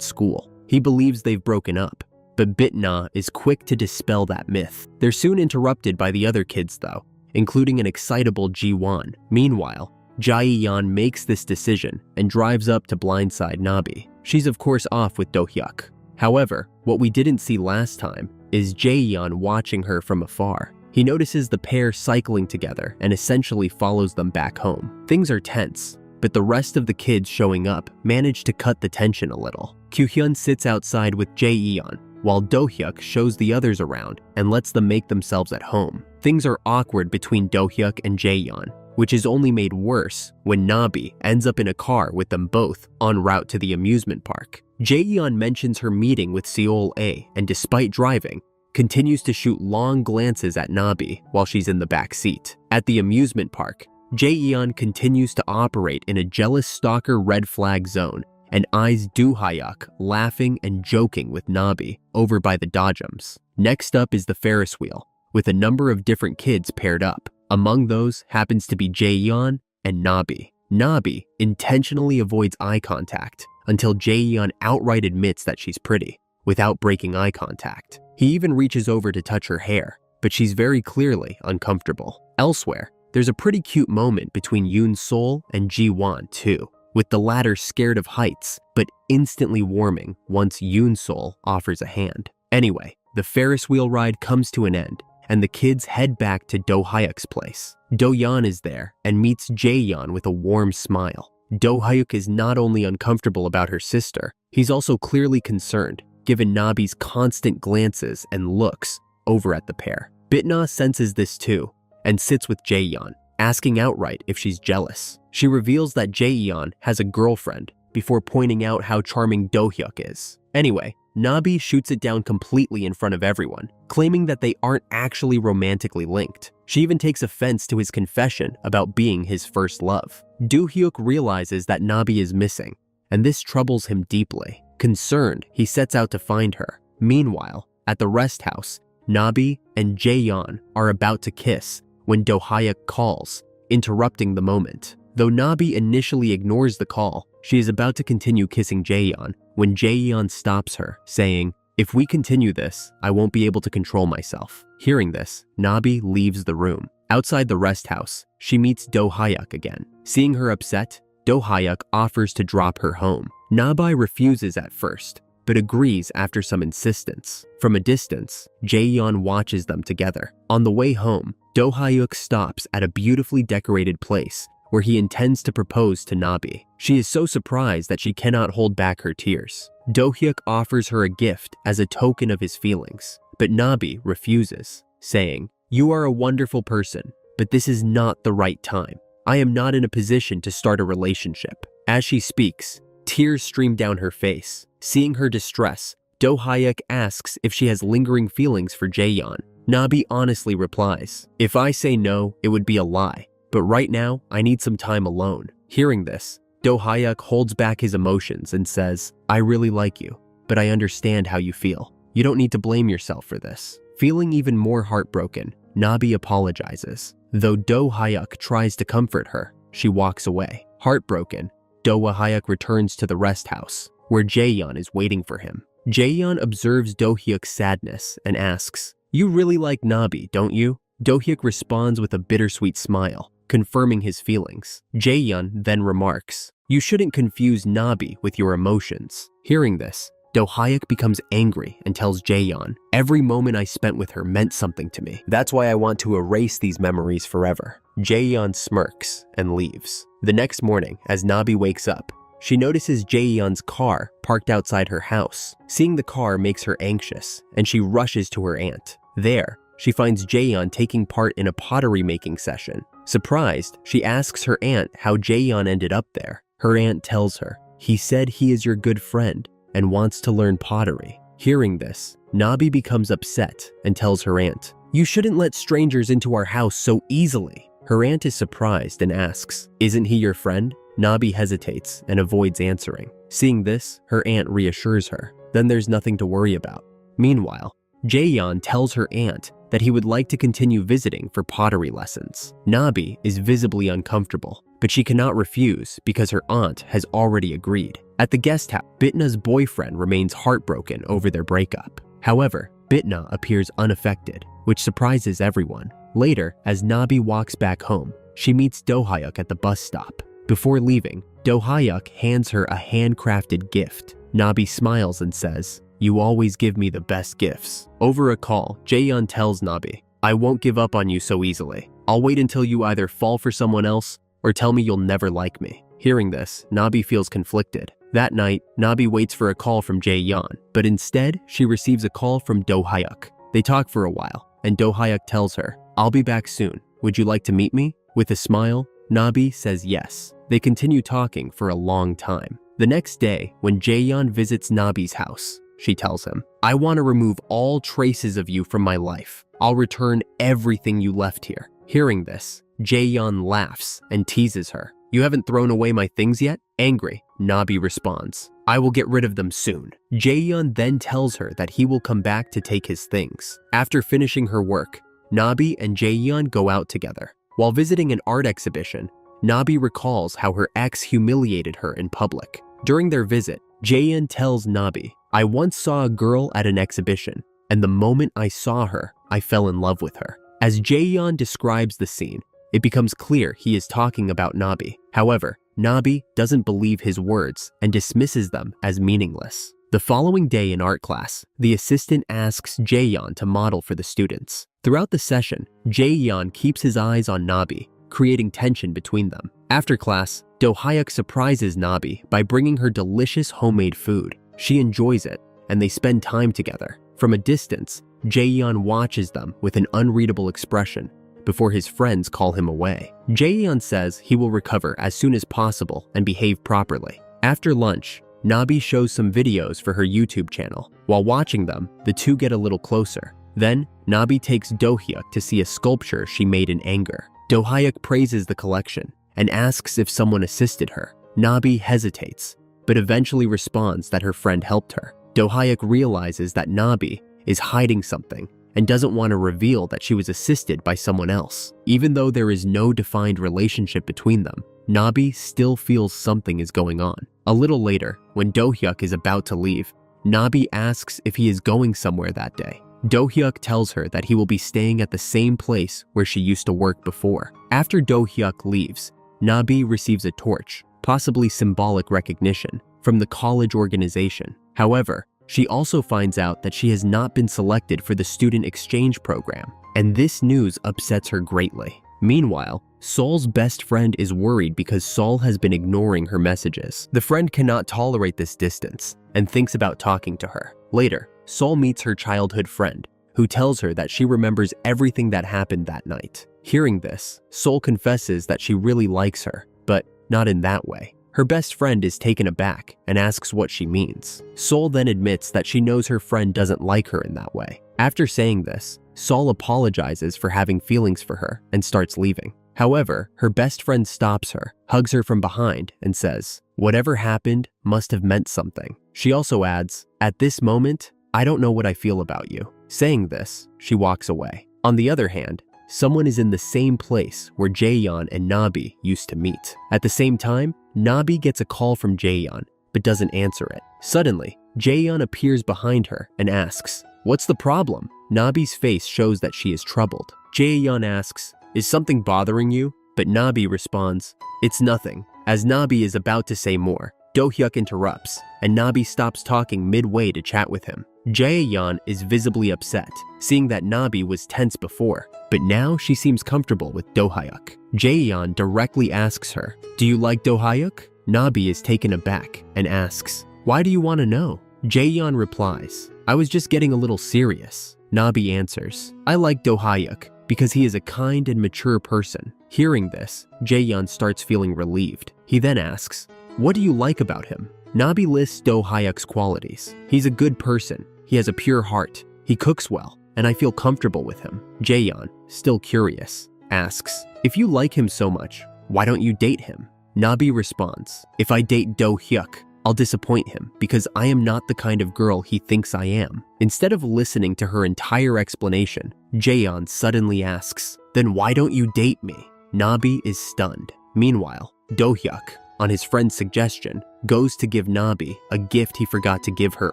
school. He believes they've broken up, but Bitna is quick to dispel that myth. They're soon interrupted by the other kids though, including an excitable Ji-won. Meanwhile, Jaeyeon makes this decision and drives up to blindside Nabi. She's of course off with Do-hyuk. However, what we didn't see last time is Jaeyeon watching her from afar. He notices the pair cycling together and essentially follows them back home. Things are tense, but the rest of the kids showing up manage to cut the tension a little. Kyu-hyun sits outside with Jaeyeon, while Do-hyuk shows the others around and lets them make themselves at home. Things are awkward between Do-hyuk and Jaeyeon, which is only made worse when Nabi ends up in a car with them both en route to the amusement park. Jaeyeon mentions her meeting with Seol A, and despite driving, continues to shoot long glances at Nabi while she's in the back seat. At the amusement park, Jaeyeon continues to operate in a jealous stalker red flag zone and eyes Do-hyuk laughing and joking with Nabi over by the dojums. Next up is the Ferris wheel, with a number of different kids paired up. Among those happens to be Jaeyeon and Nabi. Nabi intentionally avoids eye contact until Jaeyeon outright admits that she's pretty, without breaking eye contact. He even reaches over to touch her hair, but she's very clearly uncomfortable. Elsewhere, there's a pretty cute moment between Yoon Sol and Ji-won too, with the latter scared of heights, but instantly warming once Yoon Sol offers a hand. Anyway, the Ferris wheel ride comes to an end, and the kids head back to Do-hyuk's place. Do-yeon is there and meets Jaeyeon with a warm smile. Do-hyuk is not only uncomfortable about her sister, he's also clearly concerned, given Nabi's constant glances and looks over at the pair. Bitna senses this too, and sits with Jaeyeon, asking outright if she's jealous. She reveals that Jaeyeon has a girlfriend before pointing out how charming Do-hyuk is. Anyway, Nabi shoots it down completely in front of everyone, claiming that they aren't actually romantically linked. She even takes offense to his confession about being his first love. Do-hyuk realizes that Nabi is missing, and this troubles him deeply. Concerned, he sets out to find her. Meanwhile, at the rest house, Nabi and Jaeyeon are about to kiss when Do-hyuk calls, interrupting the moment. Though Nabi initially ignores the call, she is about to continue kissing Jaeyeon when Jaeyeon stops her, saying, "If we continue this, I won't be able to control myself." Hearing this, Nabi leaves the room. Outside the rest house, she meets Do-hyuk again. Seeing her upset, Do-hyuk offers to drop her home. Nabi refuses at first, but agrees after some insistence. From a distance, Jaeyeon watches them together. On the way home, Do-hyuk stops at a beautifully decorated place where he intends to propose to Nabi. She is so surprised that she cannot hold back her tears. Do-hyuk offers her a gift as a token of his feelings, but Nabi refuses, saying, "You are a wonderful person, but this is not the right time. I am not in a position to start a relationship." As she speaks, tears stream down her face. Seeing her distress, Do-hyuk asks if she has lingering feelings for Jaeyeon. Nabi honestly replies, "If I say no, it would be a lie. But right now, I need some time alone." Hearing this, Do-hyuk holds back his emotions and says, "I really like you, but I understand how you feel. You don't need to blame yourself for this." Feeling even more heartbroken, Nabi apologizes. Though Do-hyuk tries to comfort her, she walks away. Heartbroken, Do-hyuk returns to the rest house, where Jaeyeon is waiting for him. Jaeyeon observes Do-hyuk's sadness and asks, "You really like Nabi, don't you?" Do-hyuk responds with a bittersweet smile, confirming his feelings. Jaeyeon then remarks, "You shouldn't confuse Nabi with your emotions." Hearing this, Do-hyuk becomes angry and tells Jaeyeon, "Every moment I spent with her meant something to me. That's why I want to erase these memories forever." Jaeyeon smirks and leaves. The next morning, as Nabi wakes up, she notices Jaeyeon's car parked outside her house. Seeing the car makes her anxious, and she rushes to her aunt. There, she finds Jaeyeon taking part in a pottery making session. Surprised, she asks her aunt how Jaeyeon ended up there. Her aunt tells her, "He said he is your good friend and wants to learn pottery." Hearing this, Nabi becomes upset and tells her aunt, "You shouldn't let strangers into our house so easily." Her aunt is surprised and asks, "Isn't he your friend?" Nabi hesitates and avoids answering. Seeing this, her aunt reassures her. Then there's nothing to worry about. Meanwhile, Jaeyeon tells her aunt that he would like to continue visiting for pottery lessons. Nabi is visibly uncomfortable, but she cannot refuse because her aunt has already agreed. At the guest house, Bitna's boyfriend remains heartbroken over their breakup. However, Bitna appears unaffected, which surprises everyone. Later, as Nabi walks back home, she meets Do-hyuk at the bus stop. Before leaving, Do-hyuk hands her a handcrafted gift. Nabi smiles and says, "You always give me the best gifts." Over a call, Jaeyeon tells Nabi, "I won't give up on you so easily. I'll wait until you either fall for someone else or tell me you'll never like me." Hearing this, Nabi feels conflicted. That night, Nabi waits for a call from Jaeyeon, but instead, she receives a call from Do-hyuk. They talk for a while, and Do-hyuk tells her, "I'll be back soon. Would you like to meet me?" With a smile, Nabi says yes. They continue talking for a long time. The next day, when Jaeyeon visits Nabi's house, she tells him, "I want to remove all traces of you from my life. I'll return everything you left here." Hearing this, Jaeyeon laughs and teases her. "You haven't thrown away my things yet?" Angry, Nabi responds, "I will get rid of them soon." Jaeyeon then tells her that he will come back to take his things. After finishing her work, Nabi and Jaeyeon go out together. While visiting an art exhibition, Nabi recalls how her ex humiliated her in public. During their visit, Jaeyeon tells Nabi, "I once saw a girl at an exhibition, and the moment I saw her, I fell in love with her." As Jaeyeon describes the scene, it becomes clear he is talking about Nabi. However, Nabi doesn't believe his words and dismisses them as meaningless. The following day in art class, the assistant asks Jaeyeon to model for the students. Throughout the session, Jaeyeon keeps his eyes on Nabi, creating tension between them. After class, Do-hyuk surprises Nabi by bringing her delicious homemade food. She enjoys it, and they spend time together. From a distance, Jaeyeon watches them with an unreadable expression before his friends call him away. Jaeyeon says he will recover as soon as possible and behave properly. After lunch, Nabi shows some videos for her YouTube channel. While watching them, the two get a little closer. Then, Nabi takes Do-hyuk to see a sculpture she made in anger. Do-hyuk praises the collection and asks if someone assisted her. Nabi hesitates, but eventually responds that her friend helped her. Do-hyuk realizes that Nabi is hiding something and doesn't want to reveal that she was assisted by someone else. Even though there is no defined relationship between them, Nabi still feels something is going on. A little later, when Do-hyuk is about to leave, Nabi asks if he is going somewhere that day. Do-hyuk tells her that he will be staying at the same place where she used to work before. After Do-hyuk leaves, Nabi receives a torch, possibly symbolic recognition, from the college organization. However, she also finds out that she has not been selected for the student exchange program, and this news upsets her greatly. Meanwhile, Sol's best friend is worried because Sol has been ignoring her messages. The friend cannot tolerate this distance and thinks about talking to her. Later, Sol meets her childhood friend, who tells her that she remembers everything that happened that night. Hearing this, Sol confesses that she really likes her, but not in that way. Her best friend is taken aback and asks what she means. Sol then admits that she knows her friend doesn't like her in that way. After saying this, Sol apologizes for having feelings for her and starts leaving. However, her best friend stops her, hugs her from behind, and says, "Whatever happened must have meant something." She also adds, "At this moment, I don't know what I feel about you." Saying this, she walks away. On the other hand, someone is in the same place where Jaeyeon and Nabi used to meet. At the same time, Nabi gets a call from Jaeyeon, but doesn't answer it. Suddenly, Jaeyeon appears behind her and asks, "What's the problem?" Nabi's face shows that she is troubled. Jaeyeon asks, "Is something bothering you?" But Nabi responds, "It's nothing." As Nabi is about to say more, Do-hyuk interrupts, and Nabi stops talking midway to chat with him. Jaeyeon is visibly upset, seeing that Nabi was tense before, but now she seems comfortable with Do-hyuk. Jaeyeon directly asks her, "Do you like Do-hyuk?" Nabi is taken aback and asks, "Why do you want to know?" Jaeyeon replies, "I was just getting a little serious." Nabi answers, "I like Do-hyuk because he is a kind and mature person." Hearing this, Jaeyeon starts feeling relieved. He then asks, "What do you like about him?" Nabi lists Do-hyuk's qualities. He's a good person, he has a pure heart, he cooks well, and I feel comfortable with him. Jaeyeon, still curious, asks, "If you like him so much, why don't you date him?" Nabi responds, "If I date Do-hyuk, I'll disappoint him because I am not the kind of girl he thinks I am. Instead of listening to her entire explanation, Jaeyeon suddenly asks, "Then why don't you date me?" Nabi is stunned. Meanwhile, Do-hyuk, on his friend's suggestion, goes to give Nabi a gift he forgot to give her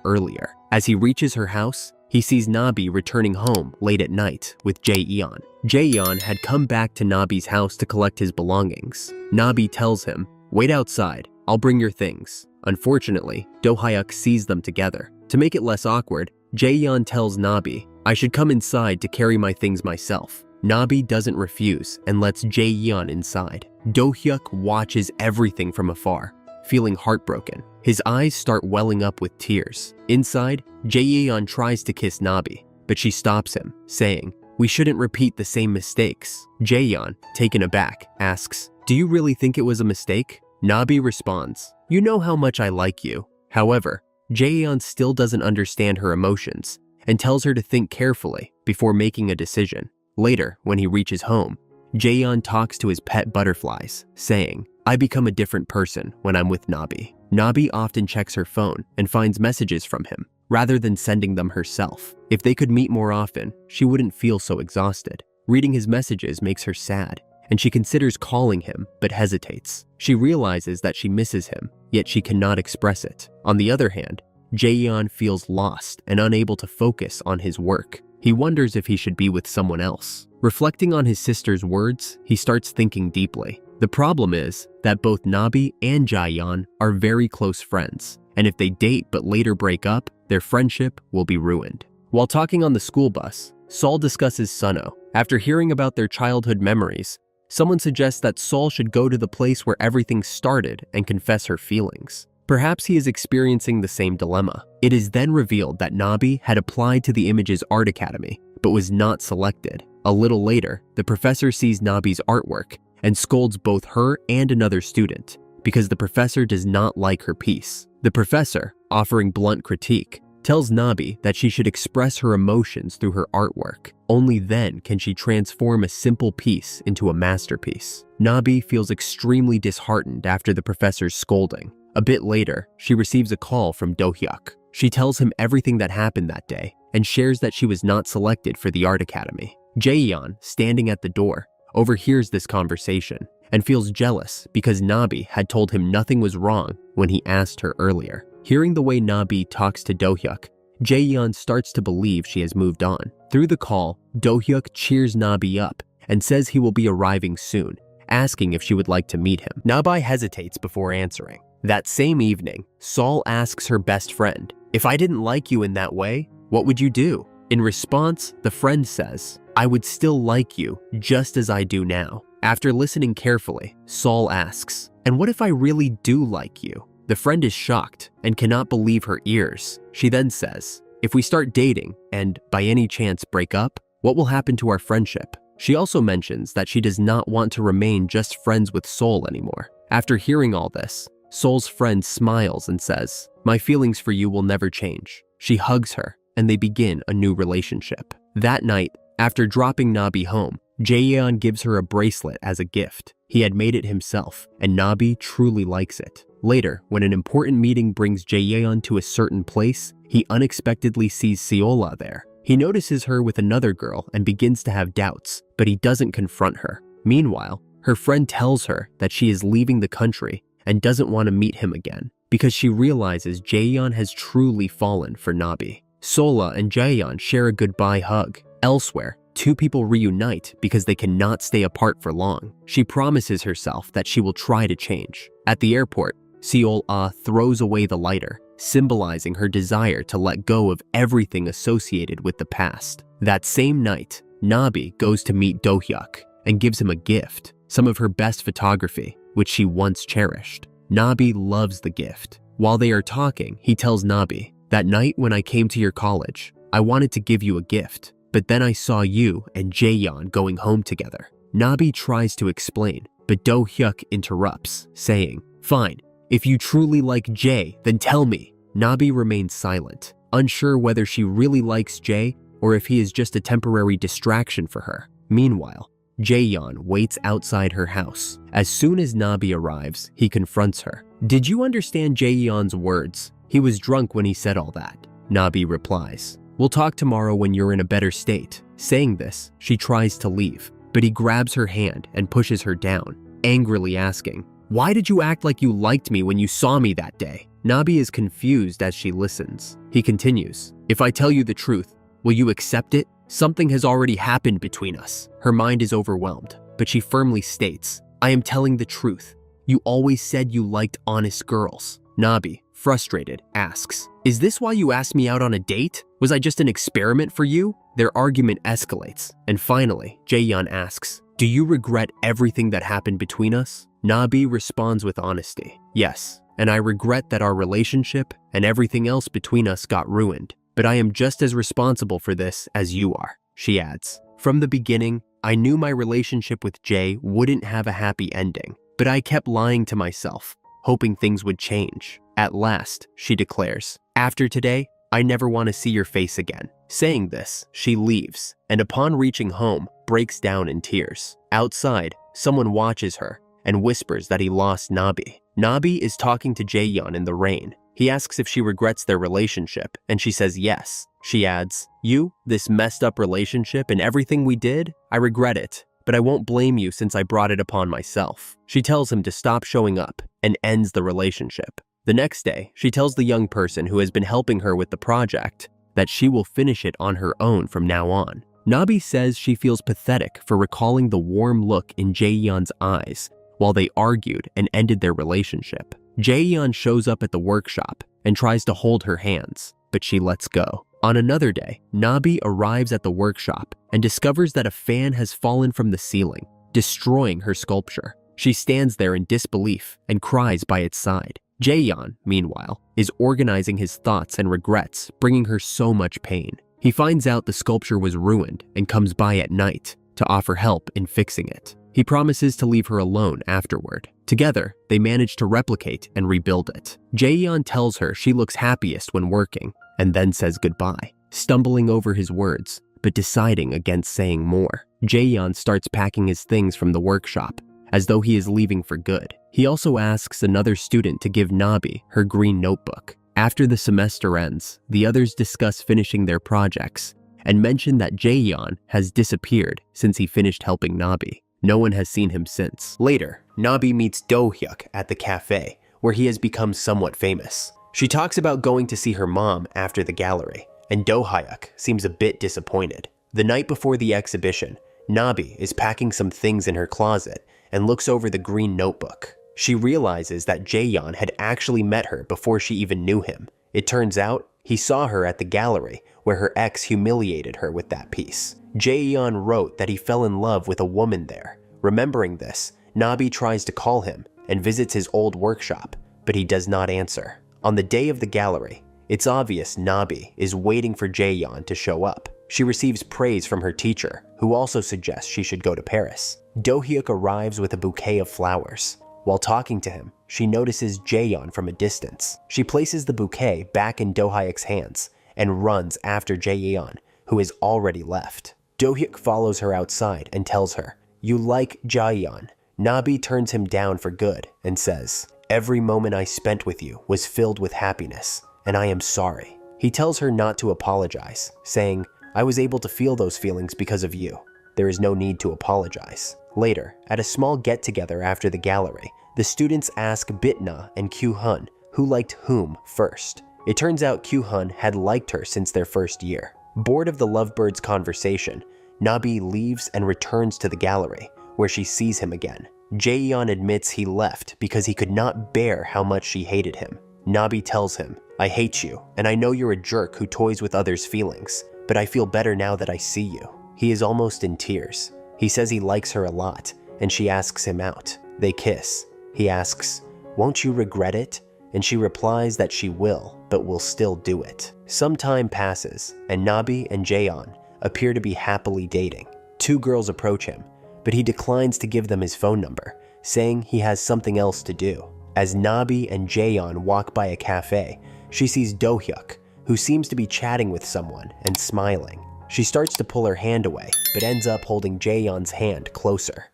earlier. As he reaches her house, he sees Nabi returning home late at night with Jaeyeon. Jaeyeon had come back to Nabi's house to collect his belongings. Nabi tells him, "Wait outside, I'll bring your things." Unfortunately, Do-hyuk sees them together. To make it less awkward, Jaeyeon tells Nabi, "I should come inside to carry my things myself." Nabi doesn't refuse and lets Jaeyeon inside. Do-hyuk watches everything from afar, feeling heartbroken. His eyes start welling up with tears. Inside, Jaeyeon tries to kiss Nabi, but she stops him, saying, "We shouldn't repeat the same mistakes." Jaeyeon, taken aback, asks, "Do you really think it was a mistake?" Nabi responds, "You know how much I like you." However, Jaeyeon still doesn't understand her emotions and tells her to think carefully before making a decision. Later, when he reaches home, Jaeyeon talks to his pet butterflies, saying, "I become a different person when I'm with Nabi." Nabi often checks her phone and finds messages from him, rather than sending them herself. If they could meet more often, she wouldn't feel so exhausted. Reading his messages makes her sad, and she considers calling him, but hesitates. She realizes that she misses him, yet she cannot express it. On the other hand, Jaeyeon feels lost and unable to focus on his work. He wonders if he should be with someone else. Reflecting on his sister's words, he starts thinking deeply. The problem is that both Nabi and Jaeyeon are very close friends, and if they date but later break up, their friendship will be ruined. While talking on the school bus, Sol discusses Sunno. After hearing about their childhood memories, someone suggests that Sol should go to the place where everything started and confess her feelings. Perhaps he is experiencing the same dilemma. It is then revealed that Nabi had applied to the Image's art academy, but was not selected. A little later, the professor sees Nabi's artwork and scolds both her and another student because the professor does not like her piece. The professor, offering blunt critique, tells Nabi that she should express her emotions through her artwork. Only then can she transform a simple piece into a masterpiece. Nabi feels extremely disheartened after the professor's scolding. A bit later, she receives a call from Do-hyuk. She tells him everything that happened that day and shares that she was not selected for the art academy. Jaeyeon, standing at the door, overhears this conversation and feels jealous because Nabi had told him nothing was wrong when he asked her earlier. Hearing the way Nabi talks to Do-hyuk, Jaeyeon starts to believe she has moved on. Through the call, Do-hyuk cheers Nabi up and says he will be arriving soon, asking if she would like to meet him. Nabi hesitates before answering. That same evening, Sol asks her best friend, "If I didn't like you in that way, what would you do?" In response, the friend says, "I would still like you just as I do now." After listening carefully, Sol asks, "And what if I really do like you?" The friend is shocked and cannot believe her ears. She then says, "If we start dating and by any chance break up, what will happen to our friendship?" She also mentions that she does not want to remain just friends with Sol anymore. After hearing all this, Sol's friend smiles and says, "My feelings for you will never change." She hugs her, and they begin a new relationship. That night, after dropping Nabi home, Jaeyeon gives her a bracelet as a gift. He had made it himself, and Nabi truly likes it. Later, when an important meeting brings Jaeyeon to a certain place, he unexpectedly sees Seola there. He notices her with another girl and begins to have doubts, but he doesn't confront her. Meanwhile, her friend tells her that she is leaving the country and doesn't want to meet him again because she realizes Jaeyeon has truly fallen for Nabi. Sola and Jaeyeon share a goodbye hug. Elsewhere, two people reunite because they cannot stay apart for long. She promises herself that she will try to change. At the airport, Seol-ah throws away the lighter, symbolizing her desire to let go of everything associated with the past. That same night, Nabi goes to meet Do-hyuk and gives him a gift, some of her best photography, which she once cherished. Nabi loves the gift. While they are talking, he tells Nabi, "That night when I came to your college, I wanted to give you a gift, but then I saw you and Jaeyeon going home together." Nabi tries to explain, but Do-hyuk interrupts, saying, "Fine, if you truly like Jae, then tell me." Nabi remains silent, unsure whether she really likes Jae or if he is just a temporary distraction for her. Meanwhile, Jaeyeon waits outside her house. As soon as Nabi arrives, he confronts her. Did you understand Jaeyeon's words? He was drunk when he said all that. Nabi replies, we'll talk tomorrow when you're in a better state. Saying this, she tries to leave, but he grabs her hand and pushes her down, angrily asking, why did you act like you liked me when you saw me that day? Nabi is confused as she listens. He continues, if I tell you the truth, will you accept it? Something has already happened between us. Her mind is overwhelmed, but she firmly states, I am telling the truth. You always said you liked honest girls. Nabi, frustrated, asks, is this why you asked me out on a date? Was I just an experiment for you? Their argument escalates, and finally, Jaeyeon asks, do you regret everything that happened between us? Nabi responds with honesty, yes, and I regret that our relationship and everything else between us got ruined. But I am just as responsible for this as you are, she adds. From the beginning, I knew my relationship with Jay wouldn't have a happy ending, but I kept lying to myself, hoping things would change. At last, she declares, after today, I never want to see your face again. Saying this, she leaves, and upon reaching home, breaks down in tears. Outside, someone watches her and whispers that he lost Nabi. Nabi is talking to Jaeyeon in the rain. He asks if she regrets their relationship, and she says yes. She adds, you, this messed up relationship and everything we did, I regret it, but I won't blame you since I brought it upon myself. She tells him to stop showing up and ends the relationship. The next day, she tells the young person who has been helping her with the project that she will finish it on her own from now on. Nabi says she feels pathetic for recalling the warm look in Jaeyeon's eyes while they argued and ended their relationship. Jaeyeon shows up at the workshop and tries to hold her hands, but she lets go. On another day, Nabi arrives at the workshop and discovers that a fan has fallen from the ceiling, destroying her sculpture. She stands there in disbelief and cries by its side. Jaeyeon, meanwhile, is organizing his thoughts and regrets, bringing her so much pain. He finds out the sculpture was ruined and comes by at night to offer help in fixing it. He promises to leave her alone afterward. Together, they manage to replicate and rebuild it. Jaeyeon tells her she looks happiest when working, and then says goodbye, stumbling over his words, but deciding against saying more. Jaeyeon starts packing his things from the workshop, as though he is leaving for good. He also asks another student to give Nabi her green notebook. After the semester ends, the others discuss finishing their projects, and mention that Jaeyeon has disappeared since he finished helping Nabi. No one has seen him since. Later, Nabi meets Do-hyuk at the cafe, where he has become somewhat famous. She talks about going to see her mom after the gallery, and Do-hyuk seems a bit disappointed. The night before the exhibition, Nabi is packing some things in her closet and looks over the green notebook. She realizes that Jaeyeon had actually met her before she even knew him. It turns out, he saw her at the gallery where her ex humiliated her with that piece. Jaeyeon wrote that he fell in love with a woman there. Remembering this, Nabi tries to call him and visits his old workshop, but he does not answer. On the day of the gallery, it's obvious Nabi is waiting for Jaeyeon to show up. She receives praise from her teacher, who also suggests she should go to Paris. Do-hyuk arrives with a bouquet of flowers. While talking to him, she notices Jaeyeon from a distance. She places the bouquet back in Do-hyuk's hands and runs after Jaeyeon, who has already left. Do-hyuk follows her outside and tells her, "You like Jaeyeon." Nabi turns him down for good and says, "Every moment I spent with you was filled with happiness, and I am sorry." He tells her not to apologize, saying, "I was able to feel those feelings because of you. There is no need to apologize." Later, at a small get-together after the gallery, the students ask Bitna and Kyuhun who liked whom first. It turns out Kyuhun had liked her since their first year. Bored of the lovebirds' conversation, Nabi leaves and returns to the gallery, where she sees him again. Jaeyeon admits he left because he could not bear how much she hated him. Nabi tells him, "I hate you, and I know you're a jerk who toys with others' feelings, but I feel better now that I see you." He is almost in tears. He says he likes her a lot, and she asks him out. They kiss. He asks, "Won't you regret it?" And she replies that she will, but will still do it. Some time passes, and Nabi and Jaeyeon appear to be happily dating. Two girls approach him, but he declines to give them his phone number, saying he has something else to do. As Nabi and Jaeyeon walk by a cafe, she sees Do-hyuk, who seems to be chatting with someone and smiling. She starts to pull her hand away, but ends up holding Jaeyeon's hand closer.